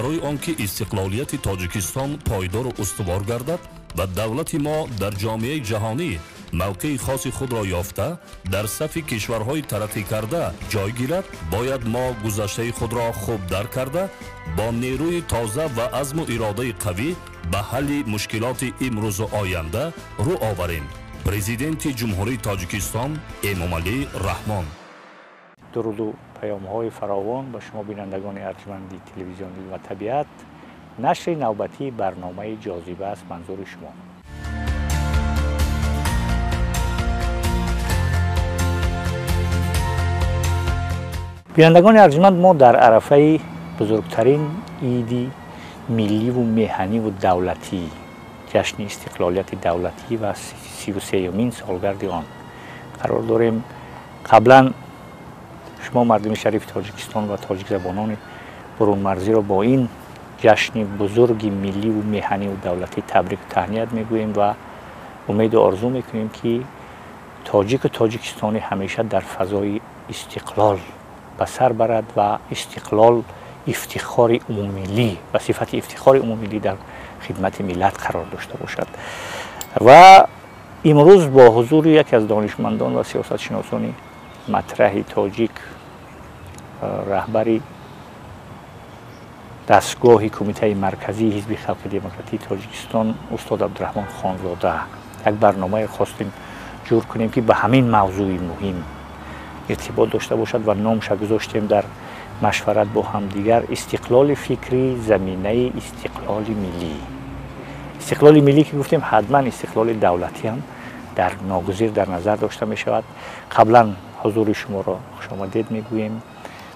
برای آنکه استقلالیت تاجیکستان پایدار و استوار گردد و دولت ما در جامعه جهانی موقع خاص خود را یافته در صف کشورهای ترقی کرده جای گیرد، باید ما گذشته خود را خوب درک کرده با نیروی تازه و عزم و اراده قوی به حل مشکلات امروز و آینده رو آوریم. پرزیدنت جمهوری تاجیکستان امامعلی رحمان. درود و پیام‌های فراوان به شما بینندگان ارجمند تلویزیونی و طبیعت. نشر نوبتی برنامه جاذبه است منظور شما. بینندگان ارجمند، ما در عرفه بزرگترین عید ملی و مهنی و دولتی، جشن استقلالیت دولتی و 33مین سالگرد آن قرار داریم. قبلا شما مردم شریف تاجیکستان و تاجیک زبانان برون مرزی را با این جشن بزرگ ملی و مهنی و دولتی تبریک و تهنیت میگوییم و امید و آرزو میکنیم که تاجیک و تاجیکستانی همیشه در فضای استقلال به سر برد و استقلال افتخار عمومی و صفت افتخار عمومی در خدمت ملت قرار داشته باشد. و امروز با حضور یکی از دانشمندان و سیاستشناسان مطرح تاجیک، رهبری دستگاه کمیته مرکزی حزب خلق دموکراتی تاجیکستان استاد عبدالرحمن خانزاده، یک برنامه خواستیم جور کنیم که به همین موضوع مهم ارتباط داشته باشد و نامش گذاشتیم در مشورت با همدیگر استقلال فکری زمینه استقلال ملی. استقلال ملی که گفتیم حتما استقلال دولتی هم در ناگزیر در نظر داشته می شود. قبلا حضور شما را خوش آمدید میگوییم،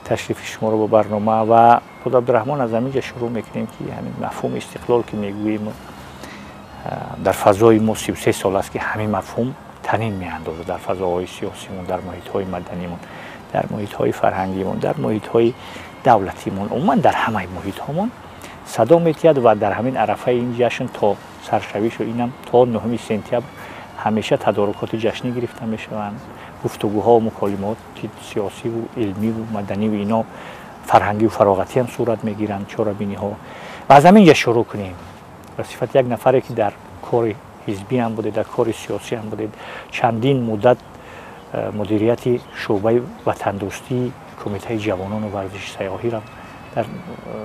تشریف شما را با برنامه و خود عبدالرحمن از همینجا شروع میکنیم که همین مفهوم استقلال که میگوییم در فضای ما 33 سال است که همین مفهوم تنین میاندازه در فضاهای سیاسیمون، در محیط‌های مدنیمون، در محیط‌های فرهنگیمون، در محیط‌های دولتیمون، عموما در همه محیط‌هامون صدا می‌تید و در همین عرفه این جشن تا سرشویش و اینم تا 9 سپتامبر همیشه تدارکات جشنی گرفته میشوند. گفتگوها و مکالمات سیاسی و علمی و مدنی و اینا فرهنگی و فراغتی هم صورت میگیرند، چهاربینی‌ها. و از همینجا شروع کنیم به صفت یک نفری که در کار حزبی هم بوده، در کار سیاسی هم بوده، چندین مدت مدیریت شعبه وطندوستی کمیته جوانان و ورزش سیاحی را در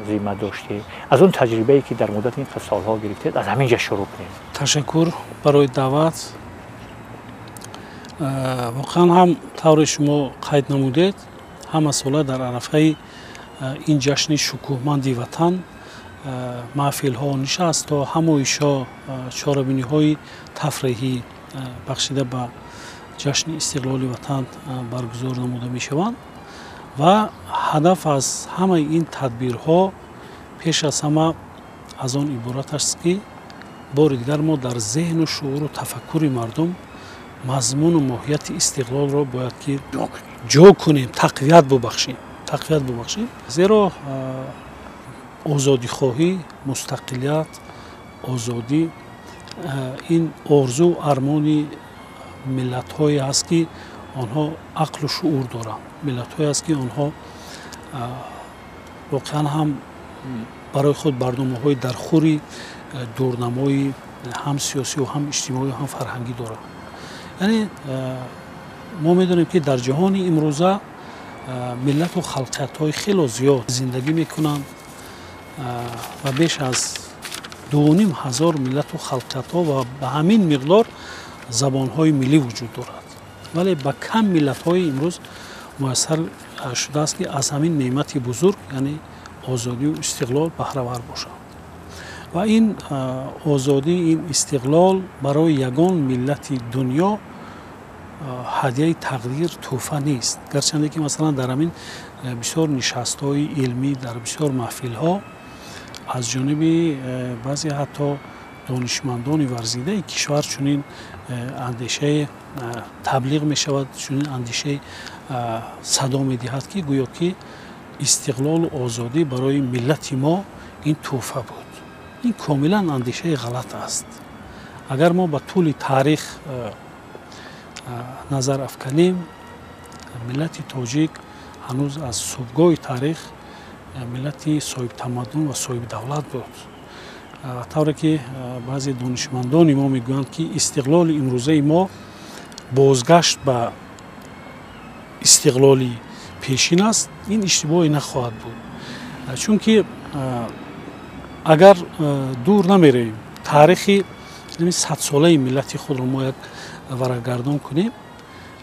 ذمه داشته. از اون تجربه‌ای که در مدت این سالها گرفتید از همینجا شروع کنیم. تشکر برای دعوت. واقعا هم طور شما قید نمودید همه ساله در عرفه این جشن شکوهمندی وطن محفل ها نشست تا همایشا چهاربینی های تفریحی بخشیده به جشن استقلال وطن برگزار نموده می شوند و هدف از همه این تدبیرها پیش از همه از آن عبارت است که بار دیگر ما در ذهن و شعور و تفکر مردم مضمون و ماهیت استقلال را باید که جا کنیم، تقویت ببخشیم. زیرا آزادی خواهی، مستقلیت، آزادی این آرزو و ارمان ملت هایی است که آنها عقل و شعور دارند، ملت هایی است که آنها واقعا هم برای خود برنامه های در خوری دورنمای هم سیاسی و هم اجتماعی و هم فرهنگی دارند. یعنی ما میدونیم که در جهان امروزه ملت و خلقیت های خیلی زیاد زندگی میکنند و بیش از 2500 ملت و خلقیت ها و به همین مقدار زبان های ملی وجود دارد، ولی به کم ملت های امروز میسر شده است که از همین نعمت بزرگ یعنی آزادی و استقلال بهره ور باشند. و این آزادی، این استقلال برای یگان ملت دنیا هدیه تقدیر تحفه نیست، گرچند که مثلا در همین بسیار نشست‌های علمی در بسیار محفل‌ها از جانب بعضی حتی دانشمندان ورزیده کشور چنین اندیشه تبلیغ می شود، چنین اندیشه صدا می دهد که گویا که استقلال و آزادی برای ملت ما این تحفه بود. این کاملا اندیشه غلط است. اگر ما به طول تاریخ نظر افکنیم، ملت تاجیک هنوز از صبحگاه تاریخ миллати соҳиб тамаддун ва соҳиби давлат буд. тавре ки баъзе донишмандони мо мегӯянд ки истиқлоли имрӯзаи мо бозгашт ба истиқлоли пешин аст, ин иштибоҳе нахоҳад буд. Чунки агар дур намеравем таърихи садсолаи миллати худро мо як варагардон кунем,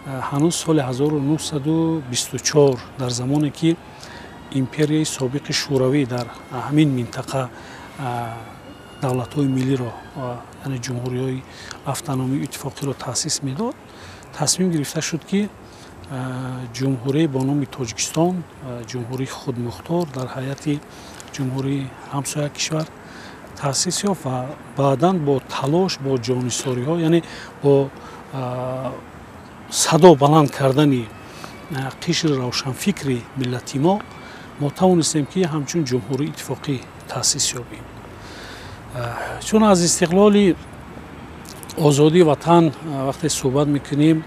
ҳанӯз соли 1924 дар замоне ки империяи собиқи шӯравӣ дар ҳамин минтақа давлатҳои миллиро, яъне ҷумҳуриҳои автономию иттифоқиро таъсис медод, тасмим гирифта шуд ки ҷумҳурие бо номи Тоҷикистон, ҷумҳурии худмухтор дар ҳайати ҷумҳурии ҳамсоя кишвар таъсис ёфт ва баъдан бо талош, бо ҷонисориҳо, яъне бо садо баланд кардани қишри равшанфикри миллати мо тавонистем ки ҳамчун ҷумҳурии иттифоқӣ таъсис ёбем. чун аз истиқлоли озодии ватан вақте суҳбат мекунем,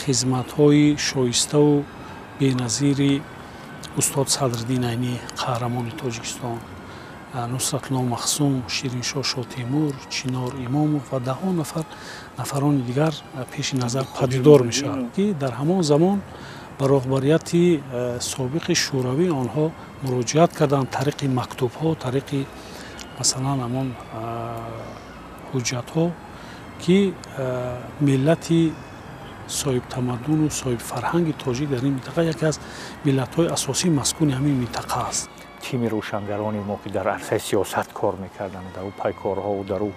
хизматҳои шоиставу беназири устод Садриддин Айнӣ, қаҳрамони Тоҷикистон, Нусратло Махсум, Шириншоҳ Шотемур, Чинор Имомов ва даҳо нафарони дигар пеши назар падидор мешавад ки дар ҳамон замон ба роҳбарияти собиқи шӯравӣ онҳо муроҷиат карданд тариқи мактубҳо, тариқи масалан ҳамон ҳуҷҷатҳо ки миллати соҳибтамаддуну соҳибфарҳанги тоҷик дар ин минтақа яке аз миллатҳои асосии маскуни ҳамин минтақа аст. тими рӯшангарони мо ки дар арсаи сиёсат кор мекарданд, дару пайкорҳо, дару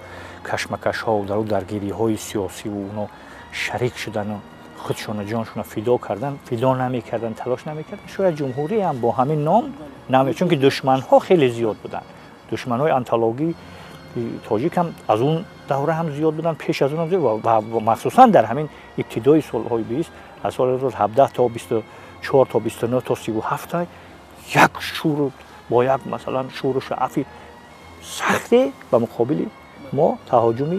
кашмакашҳо, дару даргириҳои сиёсиву уно шарик шудану худшона ҷоншона фидо кардан, фидо намекарданд, талош намекарданд. Шояд ҷумҳурӣ ҳам бо ҳамин ном чунки душманҳо хеле зиёд буданд. Душманҳои онтологии тоҷик ҳам аз он давра ҳам зиёд буданд, пеш аз он ҳам зиёд ва махсусан дар ҳамин ибтидои солҳои 20 аз соли 17 то 24 то 29 то 37 як шӯру бо як масалан шӯру шаъфи сахте ба муқобили мо таҳоҷуми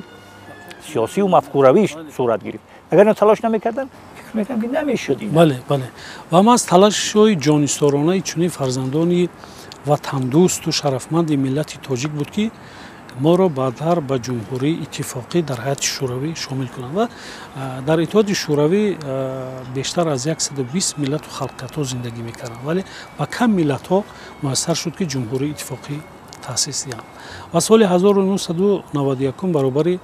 сиёсиву мафкуравӣ сурат гирифт. агар ин талош намекарданд фикр мекардам ки намешуд. бале ва ҳам аз талашҳои ҷонисоронаи чунин фарзандони ватандӯсту шарафманди миллати тоҷик буд ки моро баъдтар ба ҷумҳурии иттифоқӣ дар ҳайати шӯравӣ шомил кунанд ва дар иттиҳоди шӯравӣ бештар аз 120 миллату халқиятҳо зиндагӣ мекарданд, вале ба кам миллатҳо муяссар шуд ки ҷумҳурии иттифоқӣ таъсис диҳанд. ва соли 1991 баробари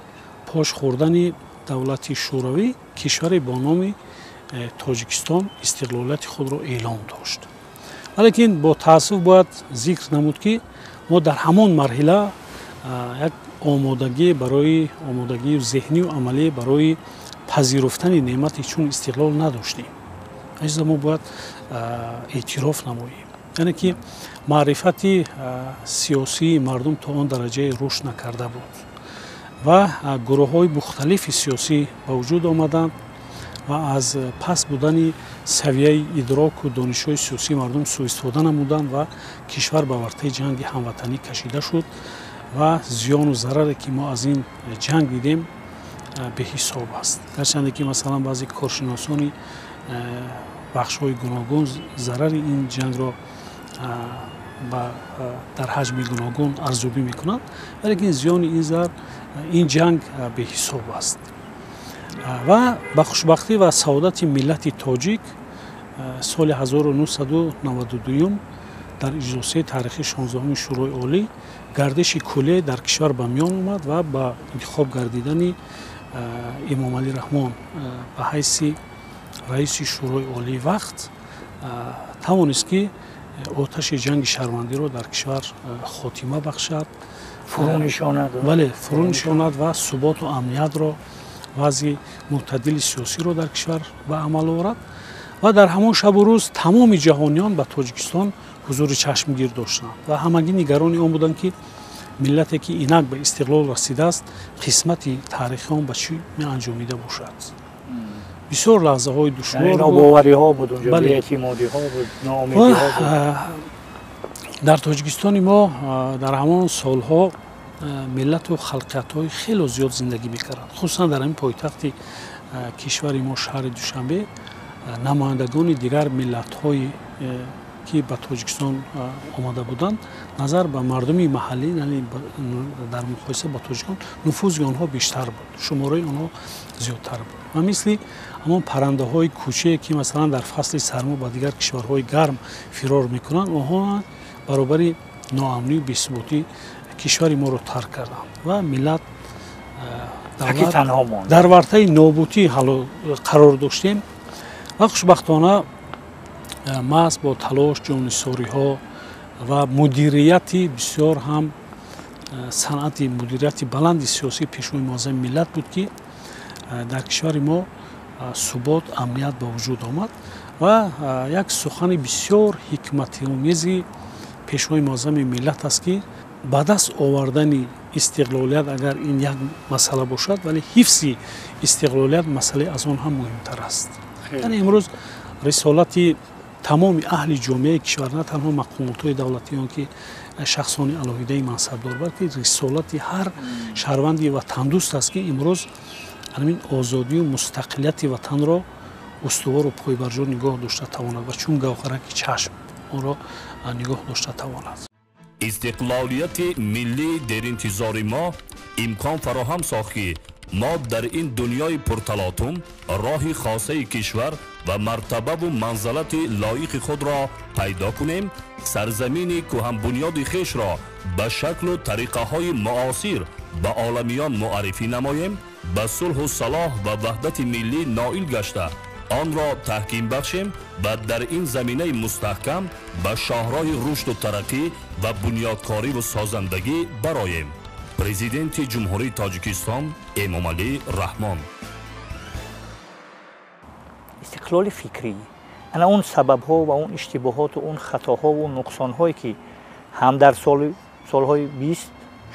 пош хӯрдани давлати шӯравӣ кишваре бо номи Тоҷикистон истиқлолияти худро эълон дошт. валекин бо таассуф бояд зикр намуд ки мо дар ҳамон марҳила як омодагии зеҳнию амалӣ барои пазируфтани неъмати чун истиқлол надоштем. азиза мо бояд эътироф намоем, яъне ки маърифати сиёсии мардум то он дараҷае рушд накарда буд ва гурӯҳҳои мухталифи сиёсӣ ба вуҷуд омаданд ва аз пас будани савияи идроку донишҳои сиёсии мардум сӯистифода намуданд ва кишвар ба вартаи ҷанги ҳамватанӣ кашида шуд ва зиёну зараре ки мо аз ин ҷанг дидем беҳисоб аст. гарчанде ки масалан баъзе коршиносони бахшҳои гуногун зарари ин ҷангро дар ҳаҷми гуногун арзёбӣ мекунанд, валекин зиёни ин ҷанг беҳисоб аст. ва ба хушбахтӣ ва саодати миллати тоҷик соли 1992 дар иҷлосии таърихи 16 шӯрои олӣ гардиши куллие дар кишвар ба миён омад ва ба интихоб гардидани Имомалӣ Раҳмон ба ҳайси раиси шӯрои олии вақт тавонист ки оташи ҷанги шармандиро дар кишвар хотима бахшад, фурӯ нишонад ва суботу амниятро, вазъи мӯътадили сиёсиро дар кишвар ба амал оварад ва дар ҳамон шабу рӯз тамоми ҷаҳониён ба Тоҷикистон ҳузури чашмгир доштанд ва ҳамагӣ нигарони он буданд ки миллате ки инак ба истиқлол расидааст қисмати таърихи он ба чӣ меанҷомида бошад. бисёр лаҳзаҳои душвор дар Тоҷикистони мо дар ҳамон солҳо миллату халқиятҳои хеле зиёд зиндагӣ мекарданд. хусусан дар ҳамин пойтахти кишвари мо шаҳри Душанбе намояндагони дигар миллатҳои ки ба Тоҷикистон омада буданд назар ба мардуми маҳаллӣ, яъне дар муқоиса ба Тоҷикистон нуфузи онҳо бештар буд, шумораи онҳо зиёдтар буд. Ва мисли ҳамон паррандаҳои кӯчае ки масалан дар фасли сармо ба дигар кишварҳои гарм фирор мекунанд, онҳо баробари ноамнию бесуботӣ кишвари моро тарк карданд ва миллат дар вартаи нобудӣ қарор доштем. ва хушбахтона маҳз бо талош, ҷонисориҳо ва мудирияти бисёр ҳам санъати мудирияти баланди сиёсии пешвои муаззами миллат буд ки дар кишвари мо субот, амният ба вуҷуд омад ва як сухани бисёр ҳикматиомези пешвои муаззами миллат аст ки ба даст овардани истиқлолият агар ин як масъала бошад, вале ҳифзи истиқлолият масъалаи аз он ҳам муҳимтар аст. яъне имрӯз рисолати тамоми аҳли ҷомеаи кишвар, на танҳо мақомотҳои давлатӣ, он ки шахсони алоҳидаи мансабдор, балки рисолати ҳар шаҳрванди ватандӯст аст ки имрӯз ҳамин озодию мустақилияти ватанро устувору пойбарҷо нигоҳ дошта тавонад ва чун гавҳараки чашм онро нигоҳ дошта тавонад. истиқлолияти миллӣ деринтизори мо имкон фароҳам сохт ки мо дар ин дунёи пурталотум роҳи хосаи кишвар ва мартабаву манзалати лоиқи худро пайдо кунем, сарзамини кӯҳанбунёди хешро ба шаклу тариқаҳои муосир ба оламиён муаррифӣ намоем, ба сулҳу салоҳ ва ваҳдати миллӣ ноил гашта онро таҳким бахшем ва дар ин заминаи мустаҳкам ба шоҳроҳи рушду тараққӣ ва бунёдкориву созандагӣ бароем. Президенти ҷумҳурии Тоҷикистон Эмомалӣ Раҳмон. استقلال فکری، انا اون سبب ها و اون اشتباهات و اون خطاها و نقصان هایی که هم در سالهای 20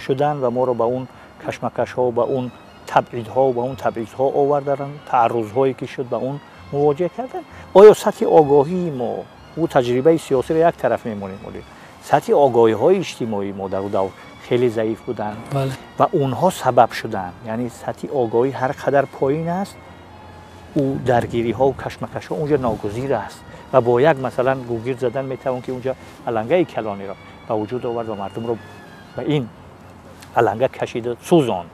شدن و ما رو به اون کشمکش ها و به اون تبعید ها و به اون تبعیض ها آوردن، تعرض هایی که شد به اون مواجه کردن. آیا سطح آگاهی ما و تجربه سیاسی رو یک طرف میمونیم، سطح آگاهی های اجتماعی ما در دور خیلی ضعیف بودن و اونها سبب شدن، یعنی سطح آگاهی هر قدر پایین است او درگیری ها و کشمکش ها اونجا ناگزیر است و با یک مثلا گوگیر زدن میتوان که اونجا علنگه کلانی را به وجود آورد و مردم رو به این علنگه کشیده سوزاند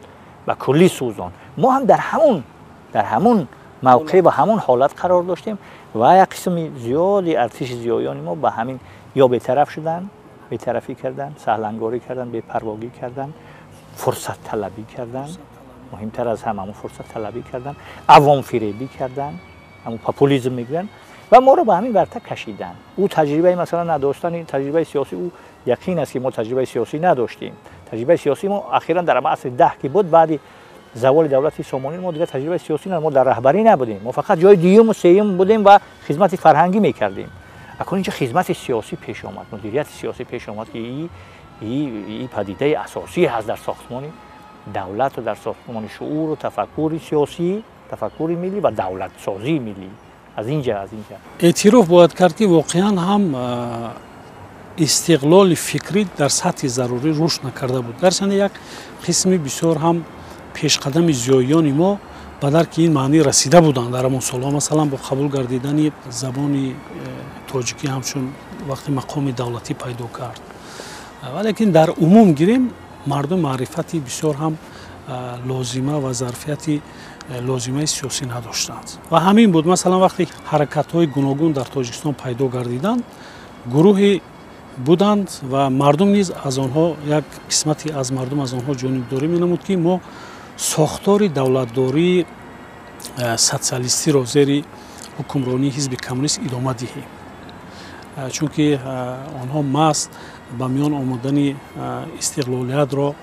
و کلی سوزاند. ما هم در همون موقع و همون حالت قرار داشتیم و یک قسم زیادی ارتش زیایان ما به همین یا بی‌طرف شدن، بی‌طرفی کردن، سهلنگاری کردن، بی‌پرواگی کردن، فرصت طلبی کردن، مهمتر از همه فرصت طلبی کردن، عوام فریبی کردن، همون پاپولیسم میگن و ما رو به همین ورطه کشیدن. او تجربه مثلا نداشتن تجربه سیاسی، او یقین است که ما تجربه سیاسی نداشتیم. تجربه سیاسی ما اخیراً در عصر 10 که بود، بعد زوال دولت سامانی ما دیگه تجربه سیاسی نداشتیم، ما در رهبری نبودیم، ما فقط جای دوم و سوم بودیم و خدمت فرهنگی میکردیم. اکنون اینجا خدمت سیاسی پیش آمد، مدیریت سیاسی پیش آمد که این پدیده اساسی هست در ساختمان دولت و در ساختمان شعور و تفکر سیاسی، تفکر ملی و دولت سازی ملی. از اینجا اعتراف باید کرد که واقعا هم استقلال فکری در سطح ضروری رشد نکرده بود. درسته یک قسمی بسیار هم پیشقدم زیایان ما به درک این معنی رسیده بودند در همون سالها، مثلا با قبول گردیدن زبان تاجیکی همچون وقتی مقام دولتی پیدا کرد. ولیکن در عموم گیریم مردم معرفتی بسیار هم لازمه و ظرفیتی لازمه سیاسی نداشتند و همین بود. مثلا وقتی حرکت‌های گوناگون در تاجیکستان پیدا گردیدند، گروهی بودند و مردم نیز از آنها، یک قسمتی از مردم از آنها جانبداری می‌نمود که ما ساختار دولتداری سوسیالیستی را زیر حکمرانی حزب کمونیست ادامه دهیم، چون که آنها محض با میان آمدن استقلالیت را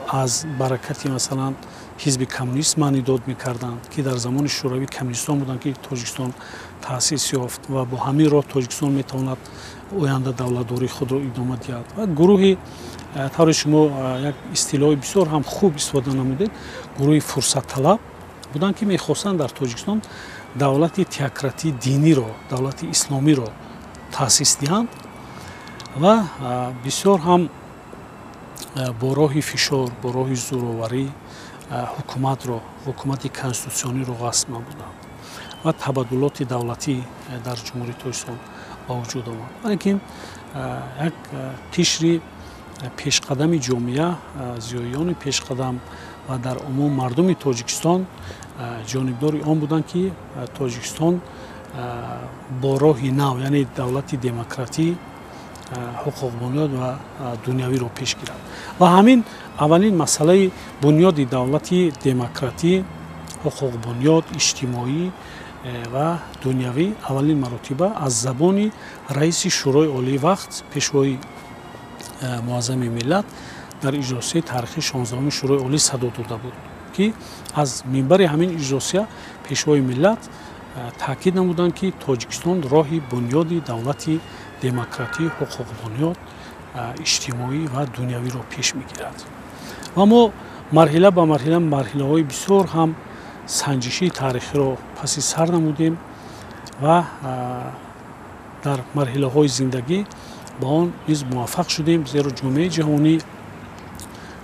از برکتی مثلا حزب کمونیست معنی داد میکردند که در زمان شوروی کمونیستان بودند که تاجیکستان تأسیس یافت و با همین راه تاجیکستان میتواند آینده دولتداری خود را ادامه دهد. و گروهی طور شما یک اصطلاح بسیار هم خوب استفاده نمودید، گروه فرصت طلب بودند که میخواستند در تاجیکستان دولت تئوکراتی دینی را، دولت اسلامی را تأسیس دهند و بسیار هم با راه فشار، با راه زورآوری حکومت کنستیتوسیونی را غصب نمودند و تبادلات دولتی در جمهوری تاجیکستان ба вуҷуд омад. Валекин як қишри пешқадами ҷомеа, зиёёни пешқадам ва дар умум мардуми Тоҷикистон ҷонибдори он буданд, ки Тоҷикистон бо роҳи нав, яъне давлати демократӣ, ҳуқуқбунёд ва дунявиро пеш гирад. Ва ҳамин аввалин масъалаи бунёди давлати демократӣ, ҳуқуқбунёд, иҷтимоӣ ва дунявӣ аввалин маротиба аз забони раиси шӯрои олии вақт, пешвои муаззами миллат дар иҷросияи таърихи 16-уми шӯрои олӣ садо дода буд, ки аз минбари ҳамин иҷросия пешвои миллат таъкид намуданд, ки Тоҷикистон роҳи бунёди давлати демократӣ, ҳуқуқбунёд, иҷтимоӣ ва дунявиро пеш мегирад. Ва мо марҳила ба марҳила марҳилаҳои бисёр ҳам санҷишии таърихиро паси сар намудем ва дар марҳилаҳои зиндагӣ ба он низ муваффақ шудем, зеро ҷомеаи ҷаҳонӣ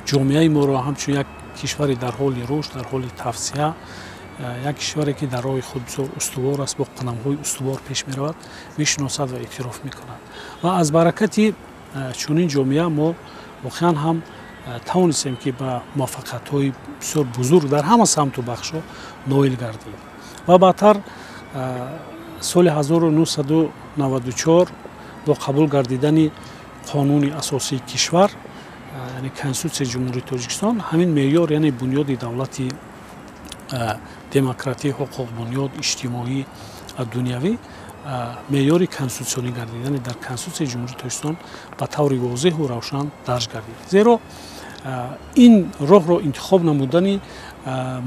ҷомеаи моро ҳамчун як кишвари дар ҳоли рушд, дар ҳоли тавсеа, як кишваре ки дар роҳи худ бисёр устувор аст, бо қадамҳои устувор пеш меравад, мешиносад ва эътироф мекунад. Ва аз баракати чунин ҷомеа мо воқеан ҳам тавонистем, ки ба муваффақиятҳои бисёр бузург дар ҳама самту бахшҳо ноил гардем. Ва баъдтар соли 1994 бо қабул гардидани қонуни асосии кишвар, яъне Конститутсияи Ҷумҳурии Тоҷикистон, ҳамин меъёр, яъне бунёди давлати демократӣ, ҳуқуқбунёд, иҷтимоӣ ва дунявӣ меъёри конститутсионӣ гардид, яъне дар Конститутсияи Ҷумҳурии Тоҷикистон ба таври возеҳу равшан дарҷ гардид. Зеро ин роҳро интихоб намудани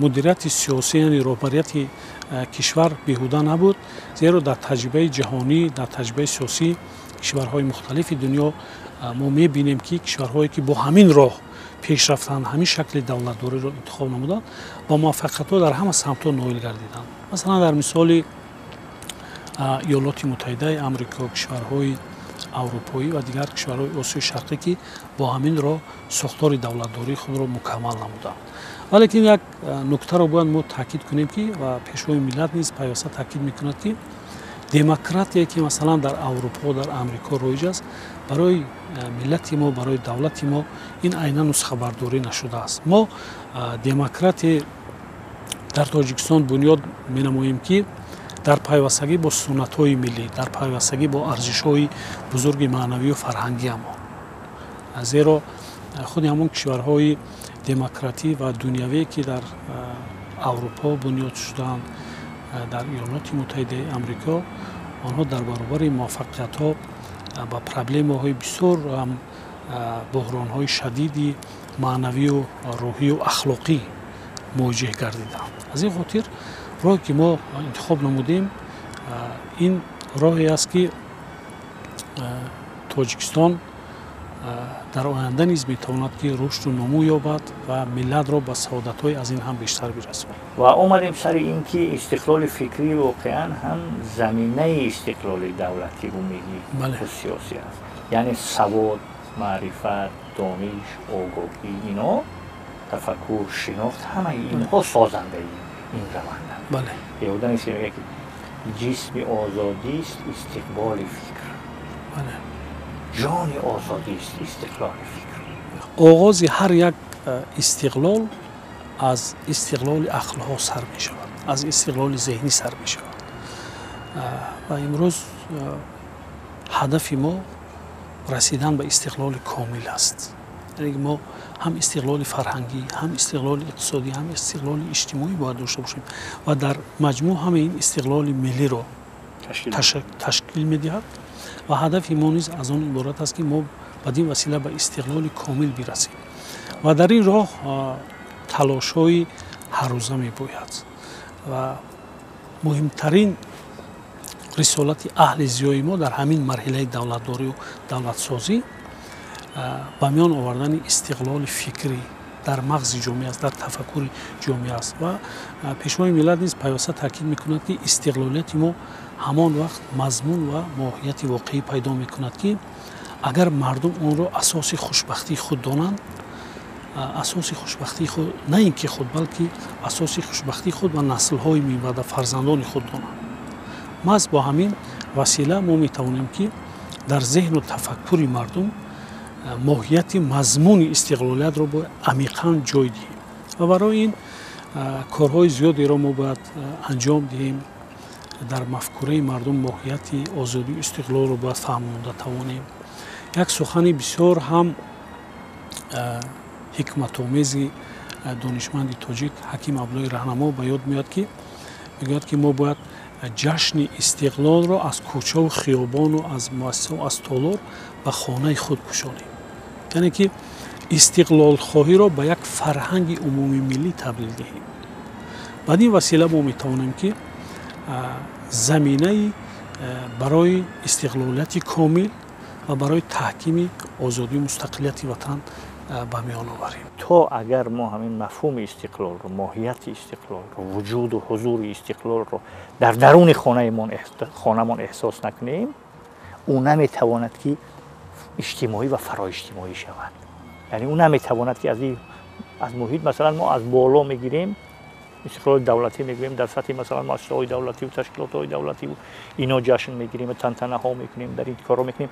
мудирияти сиёсӣ, яъне роҳбарияти кишвар беҳуда набуд, зеро дар таҷрибаи ҷаҳонӣ, дар таҷрибаи сиёсӣ кишварҳои мухталифи дунё мо мебинем, ки кишварҳое ки бо ҳамин роҳ пеш рафтанд, ҳамин шакли давлатдориро интихоб намуданд, ба муваффақиятҳо дар ҳама самтҳо ноил гардиданд. Масалан, дар мисоли Иёлоти Муттаҳидаи Амрико, кишварҳои аврупоӣ ва дигар кишварҳои Осиёи Шарқӣ, ки бо ҳамин роҳ сохтори давлатдории худро мукаммал намуданд. Валекин як нуктаро бояд мо таъкид кунем, ки ва пешвои миллат низ пайваста таъкид мекунад, ки демократие, ки масалан дар Аврупо, дар Амрико роиҷ аст, барои миллати мо, барои давлати мо ин айнан нусхабардорӣ нашудааст. Мо демократие дар Тоҷикистон бунёд менамоем, ки дар пайвастагӣ бо суннатҳои миллӣ, дар пайвастагӣ бо арзишҳои бузурги маънавию фарҳангиам. Зеро худи ҳамон кишварҳои демократӣ ва дунявие, ки дар Аврупо бунёд шудаанд, дар Иёлоти Муттаҳидаи Амрико, онҳо дар баробари муваффақиятҳо ба проблемаҳои бисёр буҳронҳои шадиди маънавию рӯҳию ахлоқӣ мувоҷиҳ гардиданд. Аз ин хотир роҳе, ки мо интихоб намудем, ин роҳе аст, ки Тоҷикистон дар оянда низ метавонад, ки рушду нумӯ ёбад ва миллатро ба саодатҳои аз ин ҳам бештар бирасонад. ва омадем сари ин, ки истиқлоли фикрӣ воқеан ҳам заминаи истиқлоли давлати умумии сиёсӣ аст. Яъне савод, маърифат, дониш, огоҳӣ, ино, тафаккур, шинохт, ҳамаи инҳо созандаи ин раванданд. Ёда нест, ки мегӯяд, ки ҷисми озодист истиқболи фикр. ҷони озодист истиқлоли фикр. оғози ҳар як истиқлол аз истиқлоли ақлҳо сар мешавад, аз истиқлоли зеҳнӣ сар мешавад. ва имрӯз ҳадафи мо расидан ба истиқлоли комил аст. яъне мо ҳам истиқлоли фарҳангӣ, ҳам истиқлоли иқтисодӣ, ҳам истиқлоли иҷтимоӣ бояд дошта бошем ва дар маҷмӯъ ҳама ин истиқлоли миллиро ташкил медиҳад. ва ҳадафи мо низ аз он иборат аст, ки мо бадин васила ба истиқлоли комил бирасем. ва дар ин роҳ талошҳои ҳаррӯза мебояд. ва муҳимтарин рисолати аҳли зиёи мо дар ҳамин марҳилаи давлатдорию давлатсозӣ ба миён овардани истиқлоли фикрӣ дар мағзи ҷомеа аст, дар тафаккури ҷомеа аст. ва пешвои миллат низ пайваста таъкид мекунад, ки истиқлолияти мо ҳамон вақт мазмун ва моҳияти воқеӣ пайдо мекунад, ки агар мардум онро асоси хушбахтии худ донанд, асоси хушбахтии худ на ин ки худ, балки асоси хушбахтии худ ва наслҳои мебаъда фарзандони худ донанд. محض با همین وسیله ما میتوانیم که در ذهن و تفکر مردم ماهیت مضمون استقلالیت رو با عمیقاً جای دهیم و برای این کارهای زیادی را ما باید انجام دهیم. در مفکوره مردم ماهیت آزادی و استقلال رو باید فهمانده توانیم. یک سخن بسیار هم حکمت آمیز دانشمند تاجیک حکیم عبدالله رهنما به یاد میاد که میگوید که ما باید جشن استقلال را از کوچه و خیابان و از مؤسسه و از تالار به خانه خود کشانیم. یعنی که استقلال خواهی را به یک فرهنگ عمومی ملی تبدیل دهیم. بعد این وسیله ما میتوانیم که زمینه برای استقلالیت کامل و برای تحکیم آزادی و مستقلیت وطن به میان آوریم. تا اگر ما همین مفهوم استقلال رو، ماهیت استقلال رو، وجود و حضور استقلال رو در درون خانه‌مان احساس نکنیم، او نمیتواند که اجتماعی و فرا اجتماعی شود. یعنی او نمیتواند که از محیط مثلا ما از بالا میگیریم استقلال دولتی میگیریم، در سطح مثلا مؤسسه‌های دولتی و تشکیلات‌های دولتی و اینا جشن میگیریم، تنتنه ها میکنیم، در این کارا میکنیم.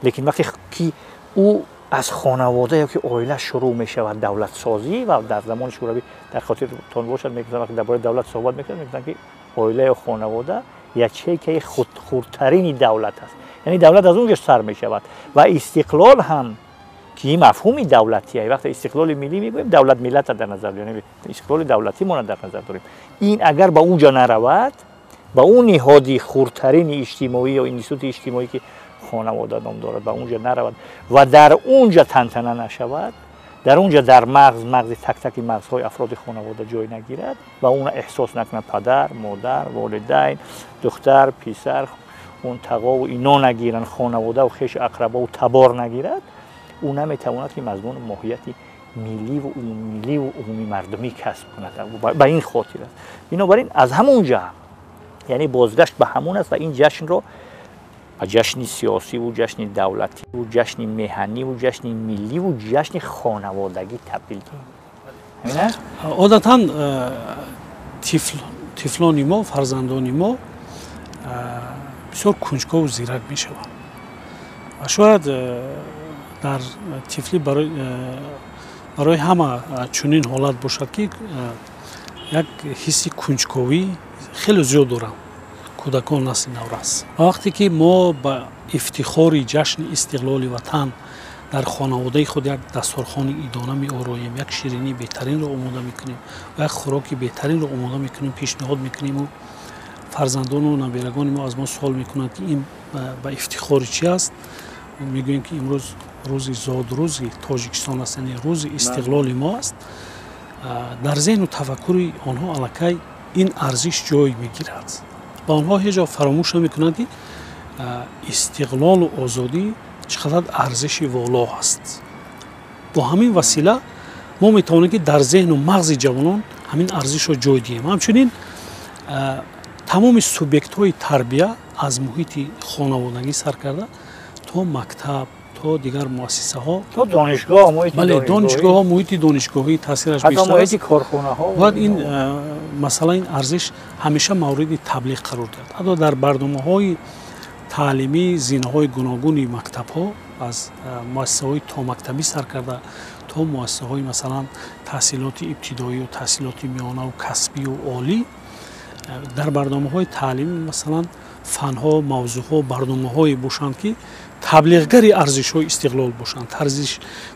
لیکن وقتی که او از خانواده یا که عائله شروع میشود دولت سازی و در زمان شوروی در خاطرتون باشد میگن وقتی درباره دولت صحبت میکنن میگن که عائله و خانواده یکیه خردترین دولت است. یعنی دولت از اونجا سر میشود و استقلال هم که این مفهومی دولتیه. وقتی استقلال ملی میگویم دولت ملت در نظر داریم، یعنی استقلال دولتی ما در نظر داریم. این اگر با اونجا نرود، با اون نهادی خردترین اجتماعی یا اینستیتوت اجتماعی که خانواده نام دارد با اونجا نرود و در اونجا تنتنه نشود، در اونجا در مغز تک تک مغزهای افراد خانواده جای نگیرد و اون احساس نکنه پدر، مادر، والدین، دختر، پسر، اون تقا و اینا نگیرن، خانواده و خویش اقربا و تبار نگیرد، اون نمیتواند که مضمون ماهیت ملی و عمومی مردمی کسب کند. به این خاطر است. بنابراین از همونجا یعنی بازگشت به همون است و این جشن رو جشن سیاسی و جشن دولتی و جشن مهنی و جشن ملی و جشن خانوادگی تبدیل کنیم. عادتاً طفلان ما، فرزندان ما بسیار کنجکاو و زیرک می شوند و شاید در طفلی برای همه چنین حالت باشد که یک حسی کنجکاوی خیلی زیاد دارم کودکان نسل نورس. وقتی که ما با افتخار جشن استقلال وطن در خانواده خود یک دسترخوان ایدانه می آراییم، یک شیرینی بهترین رو آماده میکنیم و یک خوراک بهترین رو آماده میکنیم، پیشنهاد میکنیم و فرزندان و نویرگان ما از ما سوال میکنند که این با افتخار چی است؟ میگوییم که امروز روز زادروزی تاجیکستان است، یعنی روز استقلال ما است. در ذهن و تفکر آنها الکی این ارزش جای میگیرد و آنها هیچ جا فراموش نمیکنند که استقلال و آزادی چقدر ارزش والا است. با همین وسیله ما میتوانیم که در ذهن و مغز جوانان همین ارزش را جای دهیم. همچنین تمام سوبیکت های تربیه از محیط خانوادگی سر کرده تا مکتب تا دیگر مؤسسه ها تا دانشگاه، محیط دانشگاهی تاثیرش بیشتر است، محیط کارخانه ها. باید این مثلا این ارزش همیشه مورد تبلیغ قرار داد. حتی در برنامه‌های تعلیمی زینه‌های گوناگون مکتب‌ها از مؤسسه‌های تا مکتبی سر کرده تا مؤسسه‌های مثلا تحصیلات ابتدایی و تحصیلات میانه و کسبی و عالی، در برنامه‌های تعلیمی مثلا فن‌ها، موضوع‌ها، برنامه‌های باشند که تبلیغگری ارزش‌های استقلال باشند،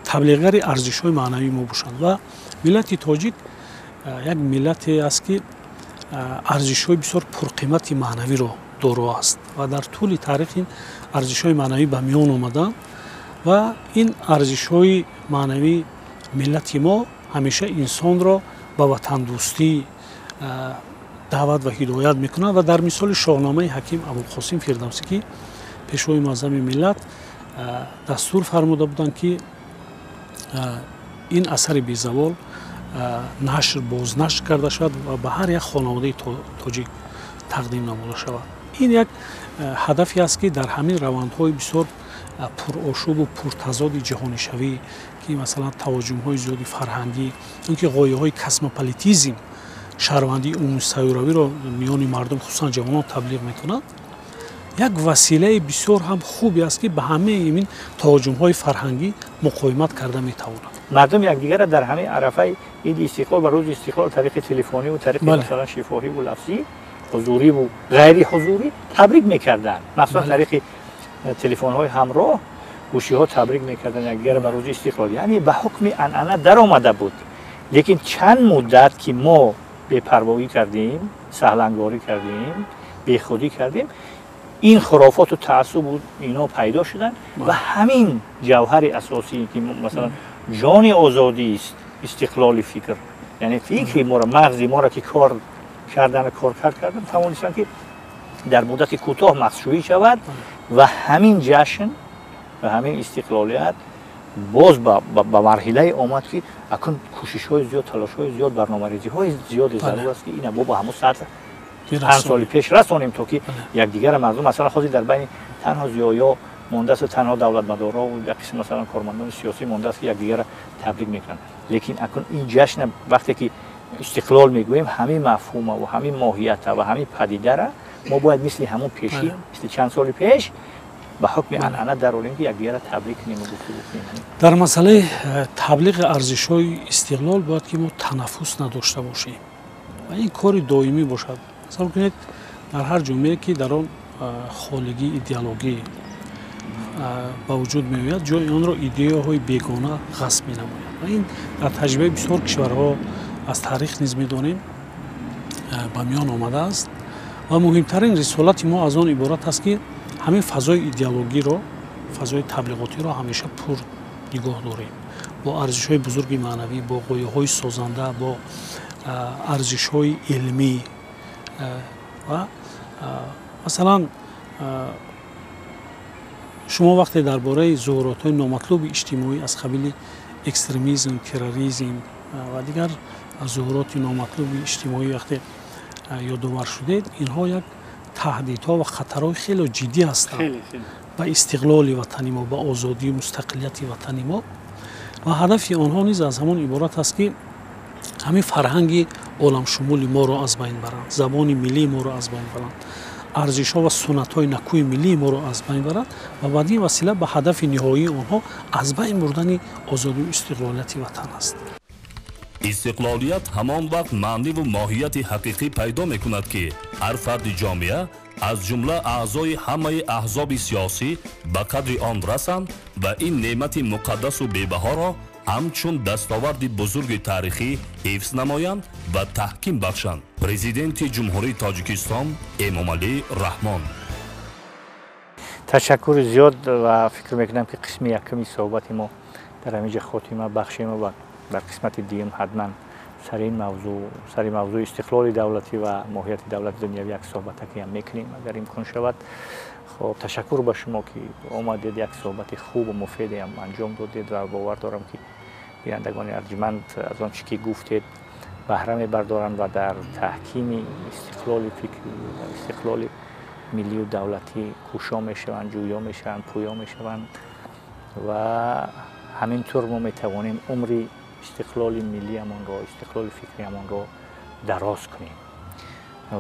تبلیغگری ارزش‌های معنوی ما باشند. و ملت تاجیک یک ملتی است که ارزش‌های بسیار پرقیمت معنوی را دارو است و در طول تاریخ این ارزش‌های معنوی به میان آمدند و این ارزش‌های معنوی ملت ما همیشه انسان را به وطن دوستی دعوت و هدایت میکنند و در مثال شاهنامه حکیم ابوالقاسم فردوسی که پیشوای معظم ملت دستور فرموده بودند که این اثر بی‌زوال بازنشر کرده شد و به هر یک خانواده تاجیک تقدیم نموده شود. این یک هدفی است که در همین روندهای بسیار پرآشوب و پرتضاد جهانی شوی که مثلا توجمهای زیادی فرهنگی، اینکه غایه‌های کسموپولیتیسم шаҳрвандии умумисайёравиро миёни мардум хусусан ҷавонон таблиғ мекунад, як василаи бисёр ҳам хубе аст ки ба ҳамаи ин таҳоҷумҳои фарҳангӣ муқоимат карда метавонад. мардум якдигарро дар ҳамаи арафаи иди истиқлол ва рӯзи истиқлол тариқи телефониву тариқи масалан шифоҳиву лафзӣ ҳузуриву ғайри ҳузурӣ табрик мекарданд. махсусан тариқи телефонҳои ҳамроҳ гӯшиҳо табрик мекарданд якдигарро ба рӯзи истиқлол. яъне ба ҳукми анъана даромада буд. лекин чанд муддат ки мо бепарвоӣ кардем, саҳлангорӣ кардем, бехудӣ кардем, ин хурофоту таассубу ино пайдо шуданд ва ҳамин ҷавҳари асосӣ ки масалан ҷони озодист истиқлоли фикр, яъне фикри моро, мағзи моро ки кор кардан тавонистанд ки дар муддати кӯтоҳ мағзшӯӣ шавад ва ҳамин ҷашн ва ҳамин истиқлолият боз ба марҳилае омад ки акун кӯшишҳои зиёд, талошҳои зиёд, барномарезиҳои зиёди зарур аст ки ина мо ба ҳамон сатҳ чанд соли пеш расонем, то ки якдигарро мардум масалан ҳозир дар байни танҳо зиёё мондааст, танҳо давлатмадорҳо як қисм масалан кормандони сиёсӣ мондааст ки якдигарро табрик мекунанд. лекин акун ин ҷашна вақте ки истиқлол мегӯем ҳамин мафҳума ва ҳамин моҳията ва ҳамин падидара мо бояд мисли ҳамон пешӣ, мисли чанд соли пеш ба ҳукми анъана дарорем ки якдигарро табрик кунем. дар масъалаи таблиғи арзишҳои истиқлол бояд ки мо танаффус надошта бошем ва ин кори доимӣ бошад. мисол кунед дар ҳар ҷомеае ки дар он холигӣ идеологӣ ба вуҷуд меояд, ҷои онро идеяҳои бегона ғасб менамояд ва ин дар таҷрибаи бисёр кишварҳо аз таърих низ медонем ба миён омадааст ва муҳимтарин рисолати мо аз он иборат аст ки ҳамин фазои идеологиро, фазои таблиғотиро ҳамеша пур нигоҳ дорем бо арзишҳои бузурги маънавӣ, бо ғояҳои созанда, бо арзишҳои илмӣ ва масалан шумо вақте дар бораи зуҳуротҳои номатлуби иҷтимоӣ аз қабили экстремизм, терроризм ва дигар зуҳуроти номатлуби иҷтимоӣ вақте ёдовар шудед, инҳо як таҳдидҳо ва хатарҳои хеле ҷиддӣ ҳастанд ба истиқлоли ватани мо, ба озодию мустақилияти ватани мо ва ҳадафи онҳо низ аз ҳамон иборат аст ки ҳамин фарҳанги оламшумули моро аз байн баранд, забони миллии моро аз байн баранд, арзишҳо ва суннатҳои накӯи миллии моро аз байн баранд ва бадин васила ба ҳадафи ниҳоии онҳо аз байн бурдани озодию истиқлолияти ватан аст. истиқлолият ҳамон вақт маъниву моҳияти ҳақиқӣ пайдо мекунад ки ҳар фарди ҷомеа аз ҷумла аъзои ҳамаи аҳзоби сиёсӣ ба қадри он расанд ва ин неъмати муқаддасу бебаҳоро ҳамчун дастоварди бузурги таърихӣ ҳифз намоянд ва таҳким бахшанд. Президенти ҷумҳурии Тоҷикистон Эмомалӣ Раҳмон. ташаккури зиёд ва фикр мекунам ки қисми якуми суҳбати мо дар ҳамин ҷо хотима бахшем ва дар қисмати дуюм ҳатман сари мавзӯи истиқлоли давлатӣ ва моҳияти давлати дунявӣ як суҳбатаке ҳам мекунем агар имкон шавад. хоб ташаккур ба шумо ки омадед, як суҳбати хубу муфиде ҳам анҷом додед ва бовар дорам ки бинандагони арҷманд аз он чӣ ки гуфтед баҳра мебардоранд ва дар таҳкими истиқлоли фикрӣ ва истиқлоли миллию давлатӣ кӯшо мешаванд, ҷӯё мешаванд, пӯё мешаванд ва ҳамин тур мо метавонем умри истиқлоли миллиамонро, истиқлоли фикриамонро дароз кунем.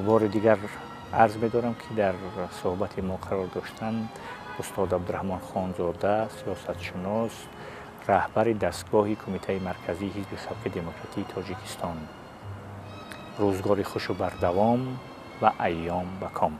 бори дигар арз медорам ки дар суҳбати мо қарор доштанд устод Абдураҳмон Хонзода, сиёсатшунос, раҳбари дастгоҳи Кумитаи марказии Ҳизби Халқи Демократии Тоҷикистон. рӯзгори хушу бардавом ва айём ба ком.